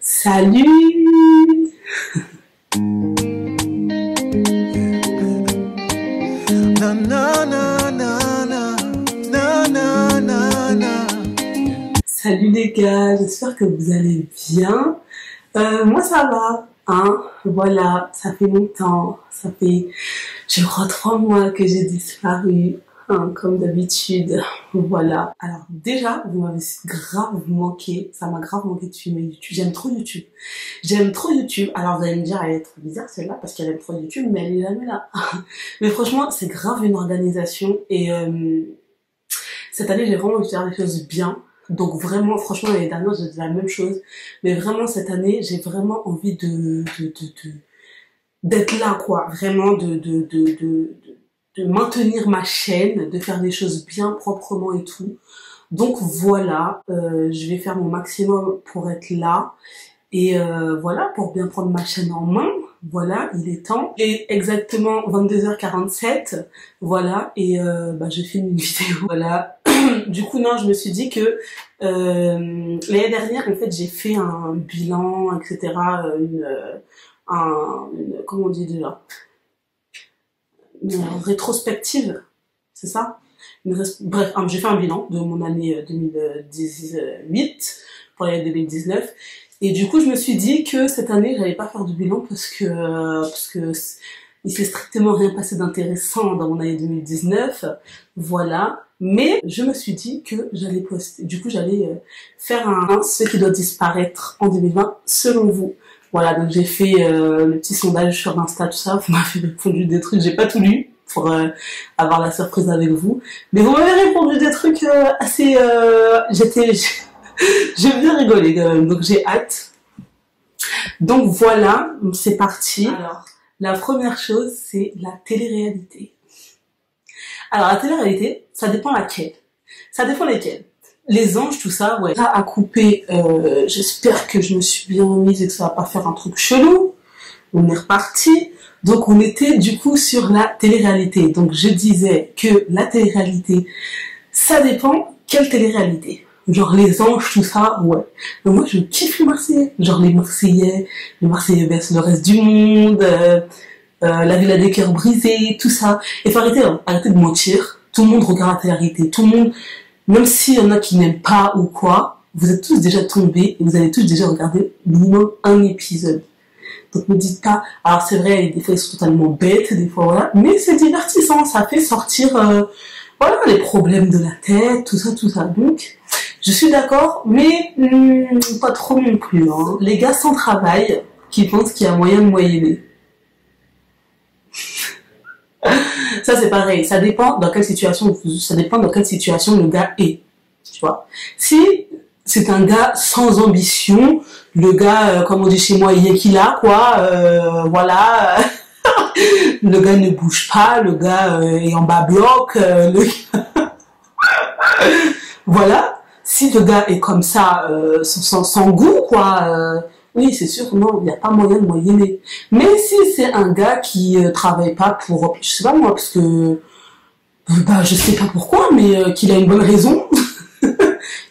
Salut! Na na na na na na na na na. Salut les gars, j'espère que vous allez bien. Moi ça va, hein. Voilà, ça fait longtemps, ça fait, je crois 3 mois que j'ai disparu, hein, comme d'habitude. Voilà. Alors déjà, vous m'avez grave manqué, ça m'a grave manqué de filmer YouTube. J'aime trop YouTube. J'aime trop YouTube. Alors vous allez me dire, elle est trop bizarre celle-là parce qu'elle aime trop YouTube, mais elle est jamais là. Mais franchement, c'est grave une organisation et cette année j'ai vraiment envie de faire des choses bien. Donc vraiment, franchement, l'année dernière, j'ai dit la même chose. Mais vraiment, cette année, j'ai vraiment envie d'être là, quoi. Vraiment, de maintenir ma chaîne, de faire des choses bien proprement et tout. Donc voilà, je vais faire mon maximum pour être là. Et voilà, pour bien prendre ma chaîne en main. Voilà, il est temps. Et exactement 22h47, voilà, et je filme une vidéo. Voilà. Du coup, non, je me suis dit que l'année dernière, en fait, j'ai fait un bilan, etc. Comment on dit déjà? Une rétrospective, c'est ça? Bref, j'ai fait un bilan de mon année 2018 pour l'année 2019. Et du coup, je me suis dit que cette année, j'allais pas faire de bilan parce que il s'est strictement rien passé d'intéressant dans mon année 2019. Voilà. Mais je me suis dit que j'allais poster. Du coup, j'allais faire ce qui doit disparaître en 2020 selon vous. Voilà. Donc, j'ai fait le petit sondage sur Insta, tout ça. Vous m'avez répondu des trucs. J'ai pas tout lu pour avoir la surprise avec vous. Mais vous m'avez répondu des trucs assez... j'ai bien rigolé quand même, donc j'ai hâte. Donc voilà, c'est parti. Alors, la première chose, c'est la télé-réalité. Alors la télé-réalité, ça dépend laquelle. Ça dépend lesquelles. Les anges, tout ça, ouais. Là, à couper, j'espère que je me suis bien remise et que ça va pas faire un truc chelou. On est reparti. Donc on était du coup sur la télé-réalité. Donc je disais que la télé-réalité, ça dépend quelle télé-réalité. Genre les anges, tout ça, ouais. Mais moi, je kiffe les Marseillais. Genre les Marseillais baissent le reste du monde, la Villa des cœurs brisés, tout ça. Et faut arrêter, hein, arrêter de mentir. Tout le monde regarde la télé-réalité. Tout le monde, même s'il y en a qui n'aiment pas ou quoi, vous êtes tous déjà tombés et vous avez tous déjà regardé minimum un épisode. Donc ne dites pas, alors c'est vrai, des fois ils sont totalement bêtes, des fois voilà, mais c'est divertissant, ça fait sortir, voilà, les problèmes de la tête, tout ça, tout ça. Donc, je suis d'accord, mais pas trop non plus. Hein. Les gars sans travail qui pensent qu'il y a moyen de moyenner. Ça c'est pareil, ça dépend dans quelle situation le gars est. Tu vois. Si c'est un gars sans ambition, le gars, comme on dit chez moi, il est qu'il a quoi, voilà. Le gars ne bouge pas, le gars est en bas bloc, voilà. Si le gars est comme ça, sans goût, quoi, oui, c'est sûr, non, il n'y a pas moyen de moyenner. Mais si c'est un gars qui travaille pas pour, je sais pas moi, parce que, je sais pas pourquoi, mais qu'il a une bonne raison,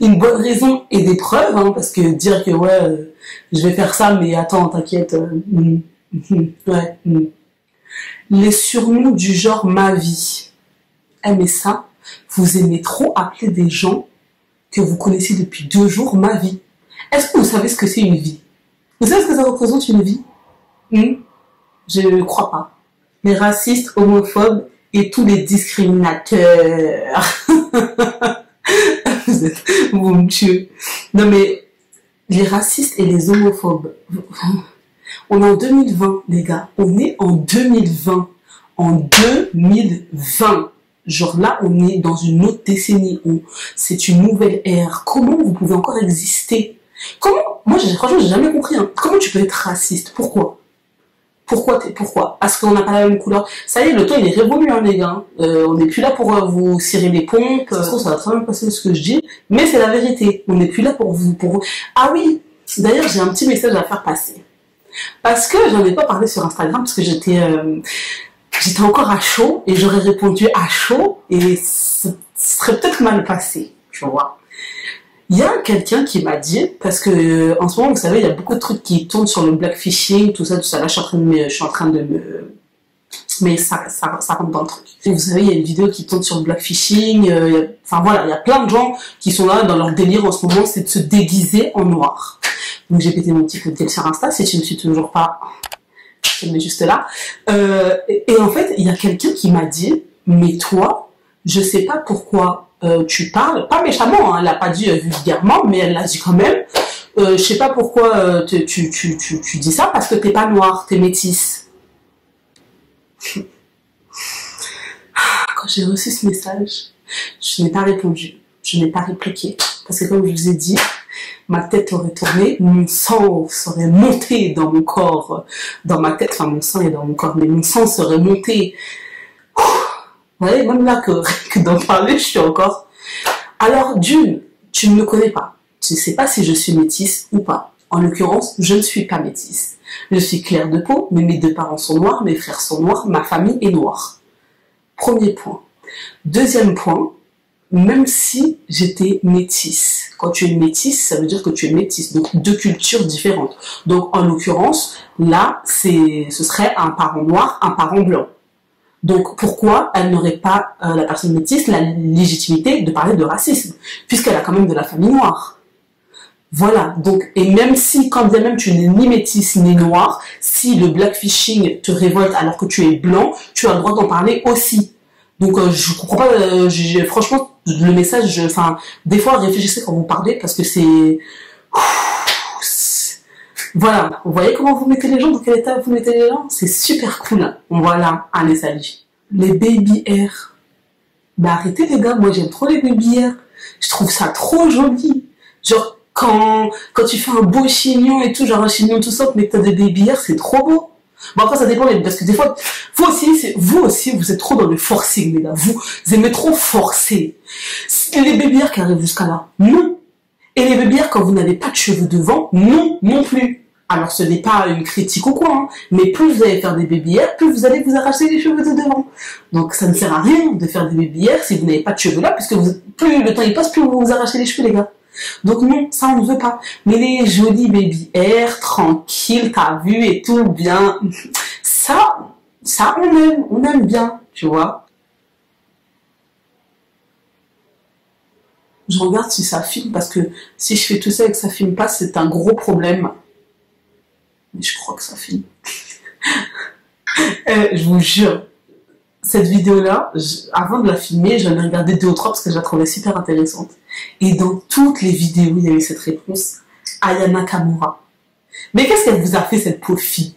une bonne raison et des preuves, hein, parce que dire que, ouais, je vais faire ça, mais attends, t'inquiète, ouais. Les surnoms du genre ma vie. Eh mais ça, vous aimez trop appeler des gens que vous connaissez depuis 2 jours ma vie. Est-ce que vous savez ce que c'est une vie? Vous savez ce que ça représente une vie? Je ne crois pas. Les racistes, homophobes et tous les discriminateurs. Vous me tuez. Non mais, les racistes et les homophobes. On est en 2020, les gars. On est en 2020. En 2020. Genre là, on est dans une autre décennie où c'est une nouvelle ère. Comment vous pouvez encore exister? Moi, franchement, j'ai jamais compris. Hein. Comment tu peux être raciste? Pourquoi? Pourquoi? Parce qu'on n'a pas la même couleur. Ça y est, le temps, il est révolu, hein, les gars. On n'est plus là pour vous cirer les pompes. De toute façon, ça va très bien passer ce que je dis. Mais c'est la vérité. On n'est plus là pour vous. Ah oui! D'ailleurs, j'ai un petit message à faire passer. Parce que j'en ai pas parlé sur Instagram, parce que j'étais encore à chaud, et j'aurais répondu à chaud, et ce serait peut-être mal passé, tu vois. Il y a quelqu'un qui m'a dit, parce que en ce moment, vous savez, il y a beaucoup de trucs qui tournent sur le blackfishing, tout ça, tout ça. Là, je suis en train de me... Mais ça rentre dans le truc. Et vous savez, il y a une vidéo qui tourne sur le blackfishing. Enfin voilà, il y a plein de gens qui sont là dans leur délire en ce moment, c'est de se déguiser en noir. Donc j'ai pété mon petit coup de gueule sur Insta, si tu ne me suis toujours pas, je me mets juste là. Et en fait, il y a quelqu'un qui m'a dit, mais toi, je sais pas pourquoi tu parles, pas méchamment, hein, elle l'a pas dit vulgairement, mais elle l'a dit quand même. Je sais pas pourquoi tu dis ça, parce que t'es pas noire, t'es métisse. Quand j'ai reçu ce message, je n'ai pas répondu, je n'ai pas répliqué, parce que comme je vous ai dit, ma tête aurait tourné, mon sang serait monté dans mon corps, dans ma tête, enfin mon sang est dans mon corps, mais mon sang serait monté. Vous voyez, même là que d'en parler, je suis encore... Alors d'une, tu ne me connais pas, tu ne sais pas si je suis métisse ou pas. En l'occurrence, je ne suis pas métisse. Je suis claire de peau, mais mes deux parents sont noirs, mes frères sont noirs, ma famille est noire. Premier point. Deuxième point, même si j'étais métisse. Quand tu es métisse, ça veut dire que tu es métisse, donc deux cultures différentes. Donc en l'occurrence, là, ce serait un parent noir, un parent blanc. Donc pourquoi elle n'aurait pas, la personne métisse, la légitimité de parler de racisme, puisqu'elle a quand même de la famille noire. Voilà, donc, et même si, quand bien même tu n'es ni métisse ni noire, si le blackfishing te révolte alors que tu es blanc, tu as le droit d'en parler aussi. Donc, je comprends pas, franchement, le message, enfin, des fois, réfléchissez quand vous parlez, parce que c'est... Voilà, vous voyez comment vous mettez les gens, dans quel état vous mettez les gens? C'est super cool. Voilà, allez, salut. Les baby hair. Bah, arrêtez les gars, moi j'aime trop les baby hair. Je trouve ça trop joli. Genre, quand tu fais un beau chignon et tout, genre un chignon tout simple, mais que t'as des baby hair, c'est trop beau. Bon, après, ça dépend, parce que des fois, vous aussi, vous êtes trop dans le forcing, les gars. Vous aimez trop forcer. Les baby hair qui arrivent jusqu'à là, non. Et les baby hair, quand vous n'avez pas de cheveux devant, non, non plus. Alors, ce n'est pas une critique ou quoi, hein, mais plus vous allez faire des baby hair, plus vous allez vous arracher les cheveux de devant. Donc, ça ne sert à rien de faire des baby hair si vous n'avez pas de cheveux là, puisque plus le temps il passe, plus vous vous arrachez les cheveux, les gars. Donc non, ça on ne veut pas. Mais les jolis baby hair, tranquille, t'as vu et tout, bien. Ça on aime bien, tu vois. Je regarde si ça filme, parce que si je fais tout ça et que ça filme pas, c'est un gros problème. Mais je crois que ça filme. Je vous jure, cette vidéo-là, avant de la filmer, j'en ai regardé 2 ou 3 parce que je la trouvais super intéressante. Et dans toutes les vidéos, il y a eu cette réponse, Aya Nakamura. Mais qu'est-ce qu'elle vous a fait, cette pauvre fille?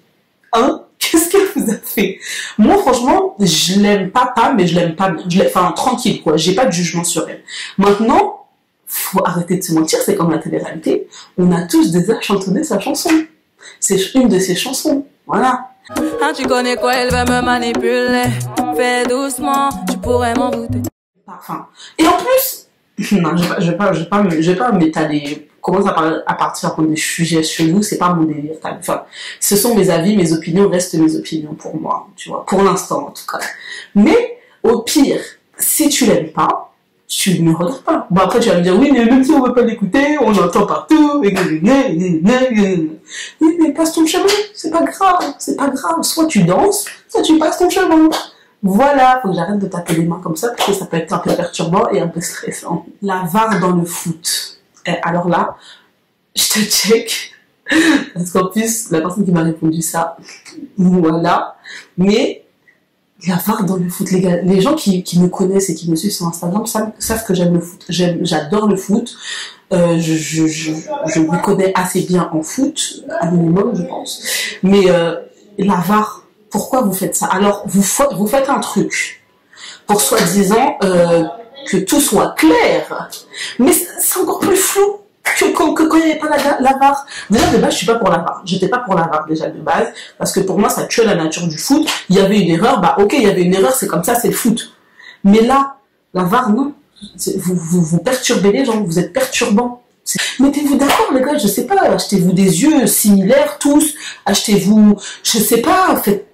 Hein? Qu'est-ce qu'elle vous a fait? Moi, franchement, je l'aime pas, mais je l'aime pas bien. Enfin, tranquille, quoi. J'ai pas de jugement sur elle. Maintenant, faut arrêter de se mentir, c'est comme la télé-réalité. On a tous déjà chantonné sa chanson. C'est une de ses chansons. Voilà. Ah, tu connais quoi, elle veut me manipuler. Fais doucement, tu pourrais m'en douter. Enfin, et en plus, non, je vais pas m'étaler, commence à partir des sujets chelous, c'est pas mon délire. Enfin, ce sont mes avis, mes opinions restent mes opinions pour moi, tu vois, pour l'instant en tout cas. Mais, au pire, si tu l'aimes pas, tu ne regardes pas. Bon, après, tu vas me dire, oui, mais même si on veut pas l'écouter, on l'entend partout, oui, mais passe ton chemin, c'est pas grave, soit tu danses, soit tu passes ton chemin. Voilà, faut que j'arrête de taper les mains comme ça, parce que ça peut être un peu perturbant et un peu stressant. La VAR dans le foot. Et alors là, je te check, parce qu'en plus, la personne qui m'a répondu ça, voilà, mais la VAR dans le foot, les gars, les gens qui me connaissent et qui me suivent sur Instagram savent que j'aime le foot. J'adore le foot. Je me connais assez bien en foot, à minimum, je pense. Mais la VAR, pourquoi vous faites ça? Alors, vous faites un truc pour soi-disant que tout soit clair. Mais c'est encore plus flou que quand il n'y avait pas la VAR. Déjà, de base, je suis pas pour la VAR. J'étais pas pour la VAR, déjà, de base. Parce que pour moi, ça tuait la nature du foot. Il y avait une erreur, bah ok, il y avait une erreur, c'est comme ça, c'est le foot. Mais là, la VAR, non. Vous perturbez les gens, vous êtes perturbants. Mettez-vous d'accord, les gars, je sais pas, achetez-vous des yeux similaires, tous. Achetez-vous, je sais pas, faites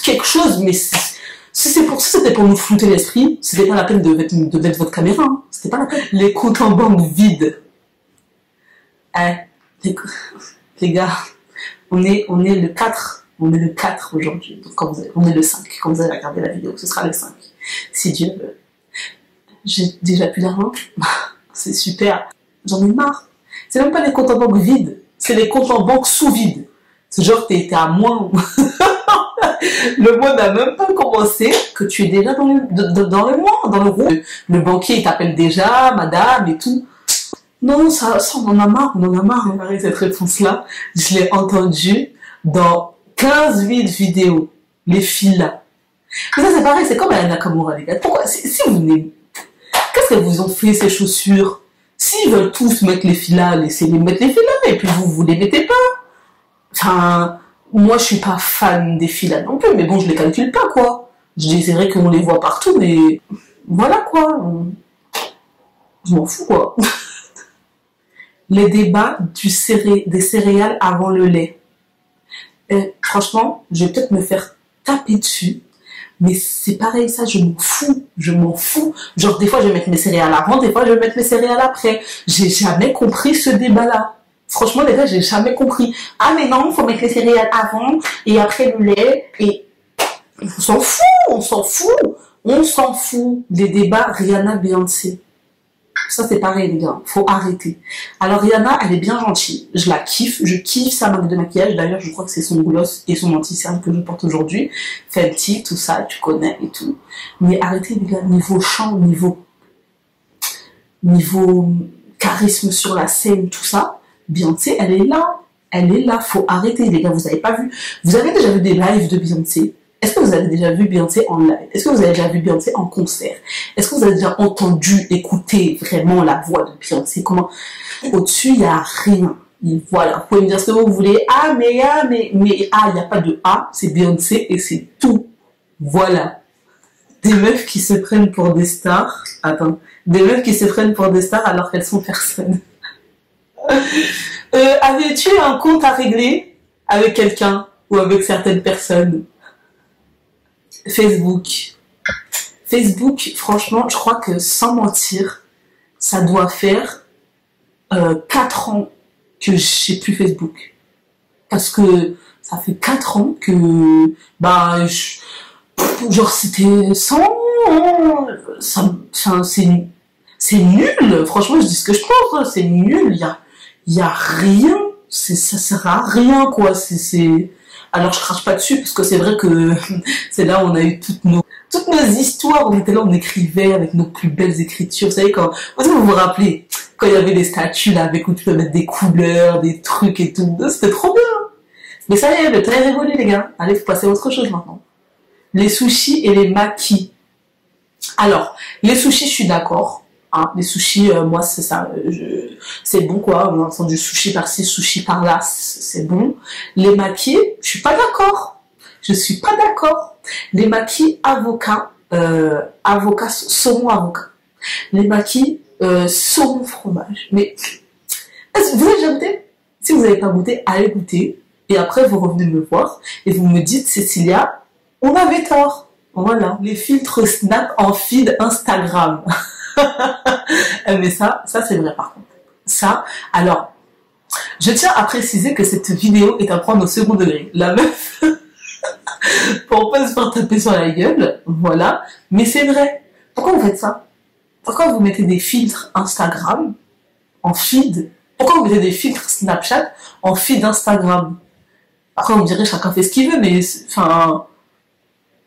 quelque chose, mais si c'était pour nous flouter l'esprit, c'était pas la peine de mettre votre caméra, hein. C'était pas la peine. Les comptes en banque vides. Eh, les, les gars, on est le 4. On est le 4 aujourd'hui. Donc, on est le 5. Quand vous allez regarder la vidéo, ce sera le 5. Si Dieu veut. J'ai déjà plus d'argent. C'est super. J'en ai marre. C'est même pas les comptes en banque vides. C'est les comptes en banque sous vide. C'est genre, t'es à moins. Le mois n'a même pas commencé que tu es déjà dans le mois, dans le rouge. Le banquier, il t'appelle déjà, madame et tout. Non, ça, on en a marre, Hein. Pareil, cette réponse-là, je l'ai entendue dans 15 000 vidéos. Les filles là. Mais ça, c'est pareil, c'est comme Aya Nakamura, les gars. Pourquoi, si vous n'aimez, qu'est-ce qu'elles vous ont fait, ces chaussures? S'ils veulent tous mettre les filles là, laissez-les mettre les filles là, et puis vous les mettez pas. Enfin, moi, je suis pas fan des filles là non plus, mais bon, je les calcule pas, quoi. Je dis, c'est vrai qu'on les voit partout, mais voilà, quoi. Je m'en fous, quoi. Les débats des céréales avant le lait. Et, franchement, je vais peut-être me faire taper dessus, mais c'est pareil, ça, je m'en fous. Genre, des fois, je vais mettre mes céréales avant, des fois, je vais mettre mes céréales après. J'ai jamais compris ce débat-là. Franchement, les gars, j'ai jamais compris. Ah, mais non, faut mettre les céréales avant, et après le lait, et on s'en fout. Les débats Rihanna-Beyoncé. Ça, c'est pareil, les gars. Faut arrêter. Alors, Rihanna, elle est bien gentille. Je la kiffe. Je kiffe sa marque de maquillage. D'ailleurs, je crois que c'est son gloss et son anti-cerne que je porte aujourd'hui. Fenty, tout ça, tu connais et tout. Mais arrêtez, les gars. Niveau chant, niveau charisme sur la scène, tout ça. Beyoncé, elle est là. Faut arrêter, les gars. Vous avez pas vu. Vous avez déjà vu des lives de Beyoncé? Est-ce que vous avez déjà vu Beyoncé en live? Est-ce que vous avez déjà vu Beyoncé en concert? Est-ce que vous avez déjà entendu, écouter vraiment la voix de Beyoncé? Comment? Au-dessus, il n'y a rien. Et voilà. Vous pouvez me dire ce que vous voulez. Il n'y a pas de A. C'est Beyoncé et c'est tout. Voilà. Des meufs qui se prennent pour des stars. Des meufs qui se prennent pour des stars alors qu'elles sont personne. Avais-tu un compte à régler avec quelqu'un ou avec certaines personnes? Facebook, franchement, je crois que sans mentir, ça doit faire 4 ans que j'ai plus Facebook. Parce que ça fait 4 ans que, genre c'était c'est nul. Franchement, je dis ce que je pense, hein, c'est nul. Il y a rien. Ça sert à rien, quoi. Alors, je crache pas dessus, parce que c'est vrai que c'est là où on a eu toutes nos histoires. On était là, on écrivait avec nos plus belles écritures. Vous savez, vous vous rappelez, quand il y avait des statues, là, avec où tu peux mettre des couleurs, des trucs et tout. C'était trop bien. Mais ça y est, le temps est révolu, les gars. Allez, faut passer à autre chose maintenant. Les sushis et les makis. Alors, les sushis, je suis d'accord. Hein, les sushis, moi, c'est ça. C'est bon, quoi. On entend du sushi par-ci, sushi par-là. C'est bon. Les makis, je suis pas d'accord. Les makis avocat, saumon avocat. Les makis, saumon fromage. Mais, vous avez déjà goûté? Si vous n'avez pas goûté, allez goûter. Et après, vous revenez me voir. Et vous me dites, Cécilia, on avait tort. Voilà. Les filtres Snap en feed Instagram. Mais ça c'est vrai par contre. Ça, alors, je tiens à préciser que cette vidéo est à prendre au second degré. La meuf, pour pas se faire taper sur la gueule, voilà. Mais c'est vrai. Pourquoi vous faites ça? Pourquoi vous mettez des filtres Instagram en feed? Pourquoi vous mettez des filtres Snapchat en feed Instagram? Après, on dirait chacun fait ce qu'il veut, mais enfin,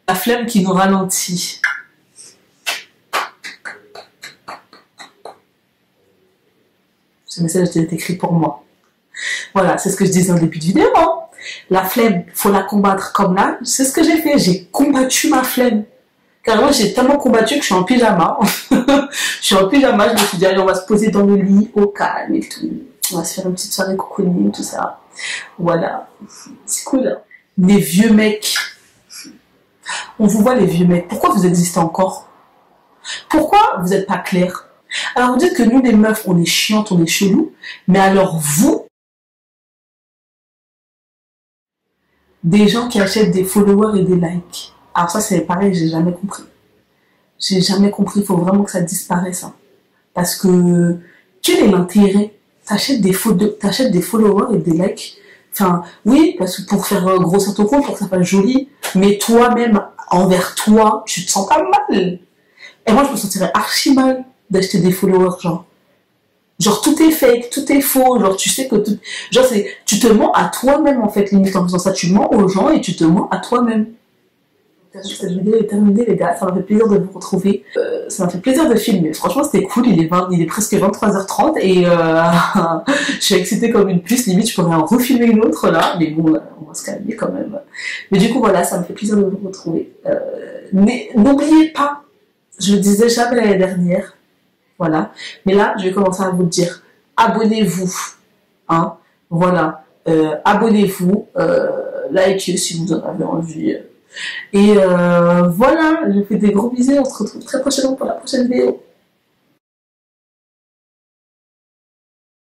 la flemme qui nous ralentit. Ce message était écrit pour moi. Voilà, c'est ce que je disais en début de vidéo. Hein. La flemme, faut la combattre comme là. C'est ce que j'ai fait. J'ai combattu ma flemme. Car moi, j'ai tellement combattu que je suis en pyjama. Je suis en pyjama. Je me suis dit, allez, on va se poser dans le lit, au calme et tout. On va se faire une petite soirée cocooning, tout ça. Voilà. C'est cool. Hein. Les vieux mecs. On vous voit, les vieux mecs. Pourquoi vous existez encore? Pourquoi vous n'êtes pas clair? Alors vous dites que nous les meufs on est chiantes, on est chelou, mais alors vous, des gens qui achètent des followers et des likes, alors ça c'est pareil, j'ai jamais compris, il faut vraiment que ça disparaisse, hein. Parce que quel est l'intérêt? t'achètes des followers et des likes. Enfin, oui, parce que pour faire grossir ton compte, pour que ça fasse joli, mais toi-même, envers toi, tu te sens pas mal. Et moi, je me sentirais archi mal d'acheter des followers, genre. Genre, tout est fake, tout est faux, genre, tu sais que tout... Genre, tu te mens à toi-même, en fait, limite, en faisant ça, tu mens aux gens et tu te mens à toi-même. Cette vidéo est terminée, les gars, ça m'a fait plaisir de vous retrouver. Ça m'a fait plaisir de filmer, franchement, c'était cool, il est presque 23h30 et je suis excitée comme une puce, limite, je pourrais en refilmer une autre, là, mais bon, on va se calmer quand même. Mais du coup, voilà, ça me fait plaisir de vous retrouver. N'oubliez pas, je le disais jamais l'année dernière, voilà. Mais là, je vais commencer à vous le dire. Abonnez-vous. Hein. Voilà. Abonnez-vous. Likez si vous en avez envie. Et voilà. Je vous fais des gros bisous. On se retrouve très prochainement pour la prochaine vidéo.